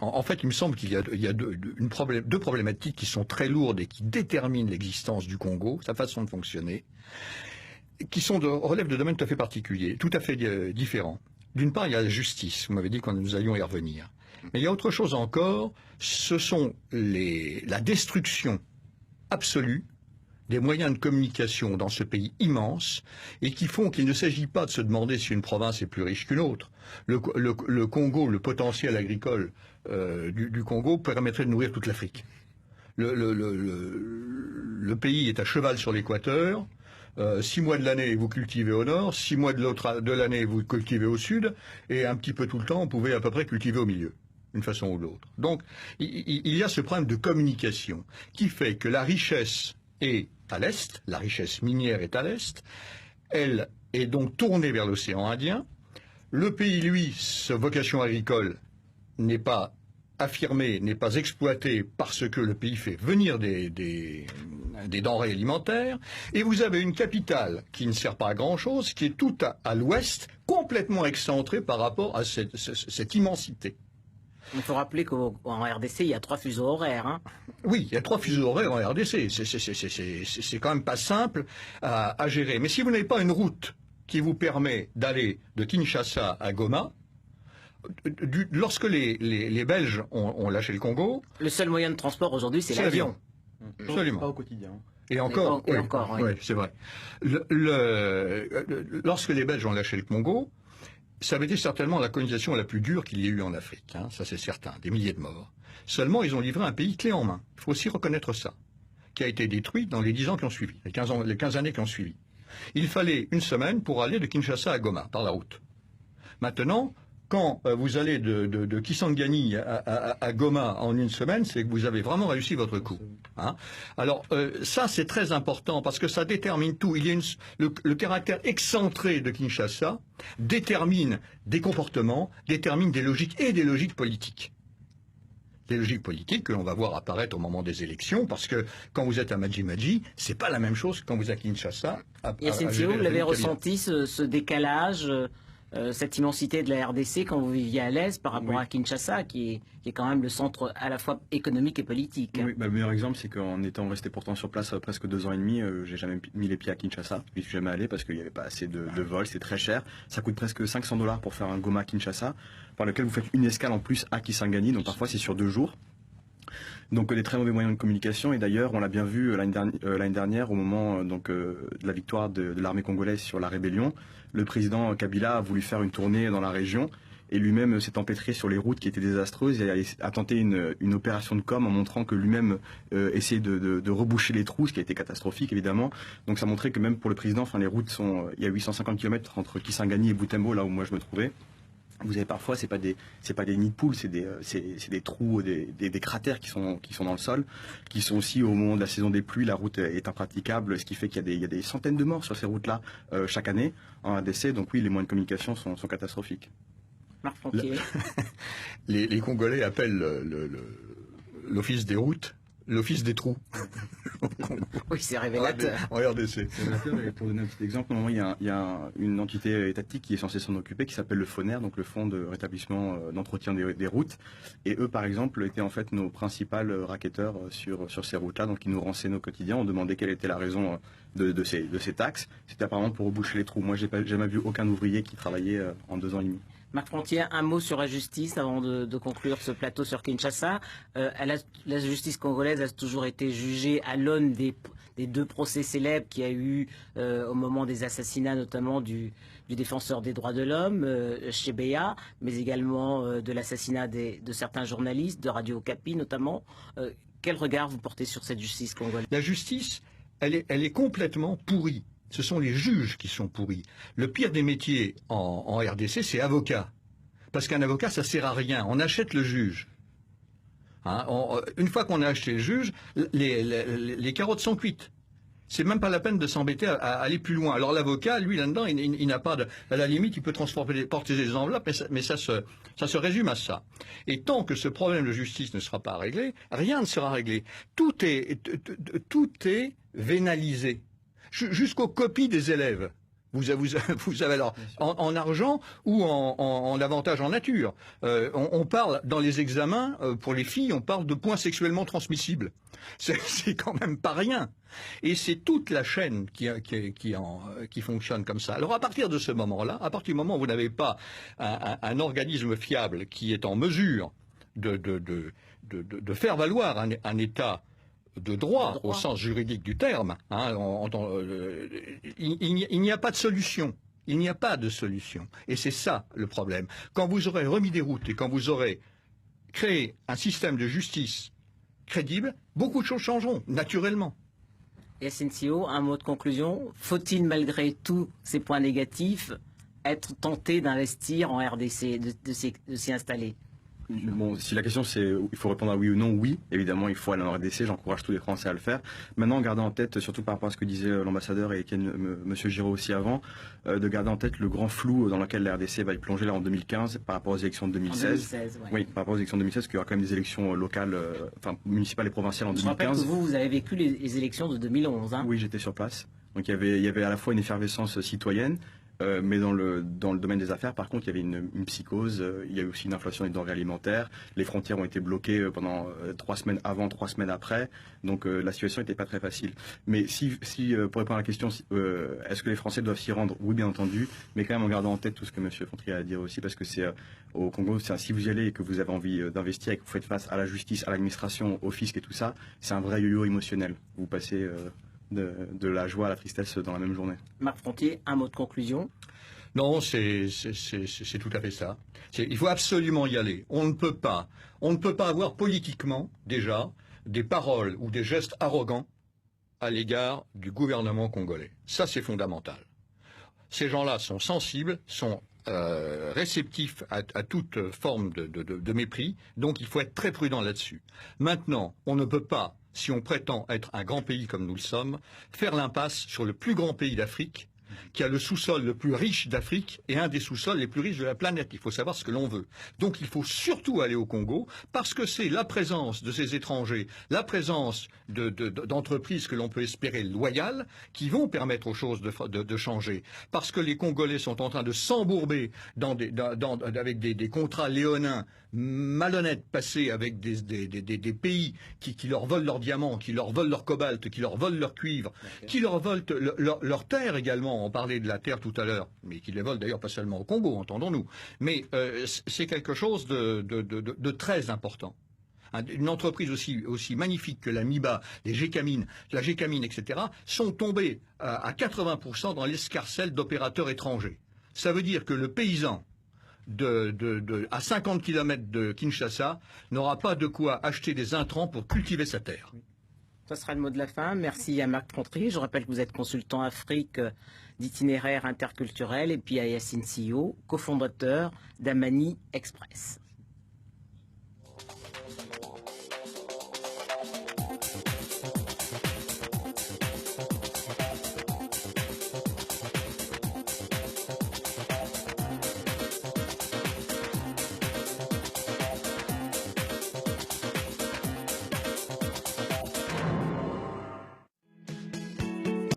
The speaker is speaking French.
En fait, il me semble qu'il y a deux problématiques qui sont très lourdes et qui déterminent l'existence du Congo, sa façon de fonctionner, qui relèvent de domaines tout à fait particuliers, tout à fait différents. D'une part, il y a la justice. Vous m'avez dit que nous allions y revenir. Mais il y a autre chose encore, ce sont la destruction absolue des moyens de communication dans ce pays immense et qui font qu'il ne s'agit pas de se demander si une province est plus riche qu'une autre. Le Congo, le potentiel agricole du Congo permettrait de nourrir toute l'Afrique. Le pays est à cheval sur l'équateur. 6 mois de l'année, vous cultivez au nord, 6 mois de l'année, vous cultivez au sud, et un petit peu tout le temps, vous pouvez à peu près cultiver au milieu, d'une façon ou de l'autre. Donc, il y a ce problème de communication qui fait que la richesse est à l'est, la richesse minière est à l'est, elle est donc tournée vers l'océan Indien. Le pays, lui, sa vocation agricole n'est pas affirmée, n'est pas exploitée parce que le pays fait venir des denrées alimentaires, et vous avez une capitale qui ne sert pas à grand-chose, qui est tout à l'ouest, complètement excentrée par rapport à cette immensité. Il faut rappeler qu'en RDC, il y a 3 fuseaux horaires. Hein. Oui, il y a 3 fuseaux horaires en RDC. C'est quand même pas simple à gérer. Mais si vous n'avez pas une route qui vous permet d'aller de Kinshasa à Goma, lorsque les Belges ont lâché le Congo... Le seul moyen de transport aujourd'hui, c'est l'avion. Absolument. Pas au quotidien. Et encore, oui, oui, c'est vrai. Lorsque les Belges ont lâché le Congo, ça avait été certainement la colonisation la plus dure qu'il y ait eu en Afrique, hein, ça c'est certain, des milliers de morts. Seulement, ils ont livré un pays clé en main, il faut aussi reconnaître ça, qui a été détruit dans les 10 ans qui ont suivi, les 15 années qui ont suivi. Il fallait une semaine pour aller de Kinshasa à Goma, par la route. Maintenant, quand vous allez de Kisangani à Goma en une semaine, c'est que vous avez vraiment réussi votre coup. Hein. Alors ça, c'est très important parce que ça détermine tout. Le caractère excentré de Kinshasa détermine des comportements, détermine des logiques et des logiques politiques. Des logiques politiques que l'on va voir apparaître au moment des élections, parce que quand vous êtes à Maji-Maji, c'est pas la même chose que quand vous êtes à Kinshasa. Yacine Sio, vous l'avez ressenti, ce décalage cette immensité de la RDC quand vous viviez à l'Est par rapport à Kinshasa, qui est quand même le centre à la fois économique et politique. Oui, le meilleur exemple, c'est qu'en étant resté pourtant sur place presque 2 ans et demi, j'ai jamais mis les pieds à Kinshasa. Je n'y suis jamais allé parce qu'il n'y avait pas assez de vols, c'est très cher. Ça coûte presque $500 pour faire un Goma-Kinshasa, par lequel vous faites une escale en plus à Kisangani, donc parfois c'est sur 2 jours. Donc des très mauvais moyens de communication, et d'ailleurs on l'a bien vu l'année dernière au moment de la victoire de l'armée congolaise sur la rébellion. Le président Kabila a voulu faire une tournée dans la région et lui-même s'est empêtré sur les routes qui étaient désastreuses et a tenté une opération de com en montrant que lui-même essayait de reboucher les trous, ce qui a été catastrophique évidemment. Donc ça montrait que même pour le président, les routes il y a 850 km entre Kisangani et Butembo, là où moi je me trouvais. Vous avez parfois, c'est pas des nids de poules, c'est des trous, des cratères qui sont dans le sol, qui sont aussi au moment de la saison des pluies, la route est impraticable, ce qui fait qu'il y a des centaines de morts sur ces routes-là chaque année en RDC. Donc oui, les moyens de communication sont catastrophiques. Marc Frontier. Les Congolais appellent l'office des routes l'office des trous. Oui, c'est révélateur. En RDC. Pour donner un petit exemple, normalement, il y a une entité étatique qui est censée s'en occuper, qui s'appelle le FONER, donc le Fonds de rétablissement d'entretien des routes. Et eux, par exemple, étaient en fait nos principaux racketteurs sur ces routes-là. Donc, ils nous renseignaient au quotidien. On demandait quelle était la raison de ces taxes. C'était apparemment pour reboucher les trous. Moi, j'ai jamais vu aucun ouvrier qui travaillait en 2 ans et demi. Marc Frontier, un mot sur la justice avant de conclure ce plateau sur Kinshasa. La justice congolaise a toujours été jugée à l'aune des 2 procès célèbres qu'il y a eu au moment des assassinats, notamment du défenseur des droits de l'homme, Chebeya, mais également de l'assassinat de certains journalistes, de Radio Okapi notamment. Quel regard vous portez sur cette justice congolaise? La justice, elle est complètement pourrie. Ce sont les juges qui sont pourris. Le pire des métiers en RDC, c'est avocat. Parce qu'un avocat, ça sert à rien. On achète le juge. Hein, une fois qu'on a acheté le juge, les carottes sont cuites. C'est même pas la peine de s'embêter à aller plus loin. Alors l'avocat, lui, là-dedans, il n'a pas de... À la limite, il peut porter des enveloppes, mais ça se résume à ça. Et tant que ce problème de justice ne sera pas réglé, rien ne sera réglé. Tout est vénalisé. Jusqu'aux copies des élèves. Vous avez alors en argent ou en avantage en nature. On parle dans les examens pour les filles, on parle de points sexuellement transmissibles. C'est quand même pas rien. Et c'est toute la chaîne qui fonctionne comme ça. Alors à partir de ce moment-là, à partir du moment où vous n'avez pas un organisme fiable qui est en mesure de faire valoir un État de droit, au sens juridique du terme, hein, il n'y a pas de solution. Il n'y a pas de solution. Et c'est ça le problème. Quand vous aurez remis des routes et quand vous aurez créé un système de justice crédible, beaucoup de choses changeront, naturellement. Yacine Sio, un mot de conclusion. Faut-il, malgré tous ces points négatifs, être tenté d'investir en RDC, de s'y installer? Bon, si la question c'est il faut répondre à oui ou non, oui, évidemment il faut aller en RDC, j'encourage tous les Français à le faire. Maintenant, gardez en tête, surtout par rapport à ce que disait l'ambassadeur et Monsieur Giraud aussi avant, de garder en tête le grand flou dans lequel la RDC va y plonger là en 2015 par rapport aux élections de 2016. En 2016, ouais. Oui, par rapport aux élections de 2016, parce qu'il y aura quand même des élections locales, enfin municipales et provinciales en 2015. Je rappelle que vous avez vécu les élections de 2011. Hein. Oui, j'étais sur place. Donc il y avait à la fois une effervescence citoyenne, mais dans le domaine des affaires, par contre, il y avait une psychose, il y a eu aussi une inflation des denrées alimentaires, les frontières ont été bloquées pendant 3 semaines avant, 3 semaines après, donc la situation n'était pas très facile. Mais pour répondre à la question, est-ce que les Français doivent s'y rendre? Oui, bien entendu, mais quand même en gardant en tête tout ce que M. Fontrier a à dire aussi, parce que c'est au Congo, si vous y allez et que vous avez envie d'investir et que vous faites face à la justice, à l'administration, au fisc et tout ça, c'est un vrai yo-yo émotionnel. Vous passez de la joie à la tristesse dans la même journée. Marc Frontier, un mot de conclusion. Non, c'est tout à fait ça. Il faut absolument y aller. On ne peut pas avoir politiquement, déjà, des paroles ou des gestes arrogants à l'égard du gouvernement congolais. Ça, c'est fondamental. Ces gens-là sont sensibles, sont réceptifs à toute forme de mépris, donc il faut être très prudent là-dessus. Maintenant, on ne peut pas, si on prétend être un grand pays comme nous le sommes, faire l'impasse sur le plus grand pays d'Afrique, qui a le sous-sol le plus riche d'Afrique et un des sous-sols les plus riches de la planète. Il faut savoir ce que l'on veut. Donc il faut surtout aller au Congo parce que c'est la présence de ces étrangers, la présence d'entreprises que l'on peut espérer loyales qui vont permettre aux choses de changer. Parce que les Congolais sont en train de s'embourber avec des contrats léonins malhonnêtes passés avec des pays qui leur volent leurs diamants, qui leur volent leur cobalt, qui leur volent leur cuivre, qui leur volent leur terre également. On parlait de la terre tout à l'heure, mais qui les volent d'ailleurs pas seulement au Congo, entendons-nous. Mais c'est quelque chose de très important. Une entreprise aussi magnifique que la MIBA, la Gécamine, etc., sont tombées à 80% dans l'escarcelle d'opérateurs étrangers. Ça veut dire que le paysan à 50 km de Kinshasa n'aura pas de quoi acheter des intrants pour cultiver sa terre. Ce sera le mot de la fin. Merci à Marc Frontrier. Je rappelle que vous êtes consultant Afrique d'itinéraire interculturel et puis à Yacine Sio, cofondateur d'Amani Express.